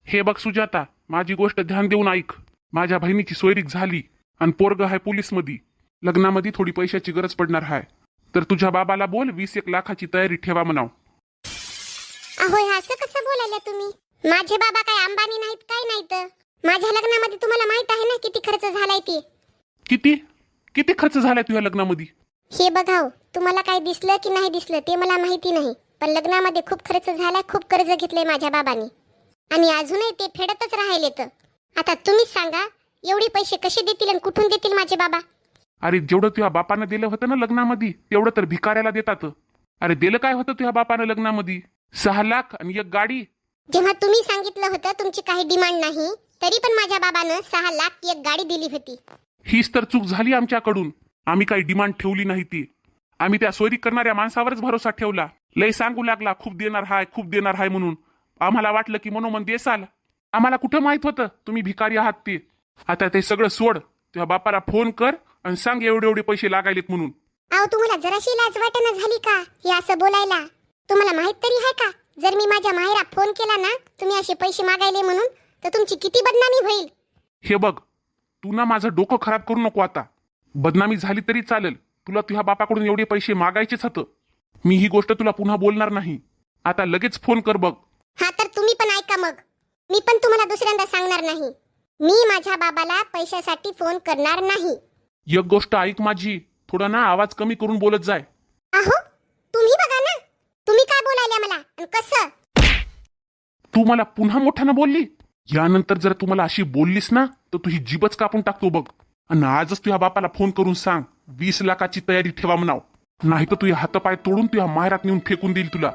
हे बघ सुजाता, माझी गोष्ट ध्यान देऊन ऐक. माझ्या बहिणीची सोयरीक झाली आणि पोरग आहे पोलीसमध्ये. लग्नामध्ये थोडी पैशाची गरज पडणार आहे. तर तुझ्या बाबाला बोल 20-1 लाखाची तयारी ठेवा म्हणाव. अहो असं कसं बोलायला तुम्ही? माझे बाबा काय अंबानी नाहीत, काय नाहीत. माझ्या लग्नामध्ये तुम्हाला माहित आहे ना किती खर्च झालाय ते. किती किती खर्च झालाय तुझ्या लग्नामध्ये? हे बघाव, तुम्हाला काय दिसलं की नाही दिसलं ते मला माहिती नाही, पण लग्नामध्ये खूप खर्च झालाय, खूप कर्ज घेतलंय माझ्या बाबांनी आणि अजूनही ते फेडतच राहिलेत. आता तुम्हीच सांगा, एवढे पैसे कसे देतील आणि कुठून देतील माझे बाबा? अरे जेवढं तुझ्या बापानं दिलं होतं ना लग्नामध्ये तेवढं तर भिकाऱ्याला देतात. अरे दिलं काय होतं तुझ्या बापानं लग्नामध्ये? 6 लाख आणि 1 गाडी. जेव्हा तुम्ही सांगितलं होतं तुमची काही डिमांड नाही, तरी पण माझ्या बाबानं 6 लाख 1 गाडी दिली होती. हीच तर चूक झाली आमच्याकडून. आम्ही काही डिमांड ठेवली नाही ती. आम्ही त्या सोयरी करणाऱ्या माणसावरच भरोसा ठेवला. लय सांगू लागला खूप देणार हाय, खूप देणार हाय म्हणून. आम्हाला वाटलं की मनोमन देसाल. आम्हाला कुठं माहित होतं तुम्ही भिकारी आहात ते. आता ते सगळं सोड, तुझ्या बापाला फोन कर आणि सांग एवढे एवढे पैसे लागायलेत म्हणून. अहो तुम्हाला जराशी लाज वाटना झाली का हे असं बोलायला? तुम्हाला माहित तरी आहे का, जर मी माझ्या माहेरा फोन केला ना तुम्ही असे पैसे मागायले म्हणून, तर तुमची किती बदनामी होईल. हे बघ, तू ना माझं डोकं खराब करू नको आता. बदनामी झाली तरी चालेल, तुला तुझ्या बापाकडून एवढे पैसे मागायचेच होतं. मी ही गोष्ट तुला पुन्हा बोलणार नाही. आता लगेच फोन कर बघ. हा तर तुम्ही पण ऐका मग, मी पण तुम्हाला दुसऱ्यांदा सांगणार नाही. मी माझ्या बाबाला पैशासाठी फोन करणार नाही. एक गोष्ट ऐक माझी, थोडा ना आवाज कमी करून बोलत जाय. अहो तुम्ही बघा ना, तुम्ही काय बोलायला मला आणि कसं? तू मला पुन्हा मोठ्यानं बोलली. यानंतर जर तू मला अशी बोललीस ना तर तुझी जीभच कापून टाकतो बघ. आणि आजच तुझ्या बापाला फोन करून सांग 20 लाखाची तयारी ठेवा म्हणाव. नाही तर तुझे हातपाय तोडून तुझ्या माहेरात नेऊन फेकून देईल तुला.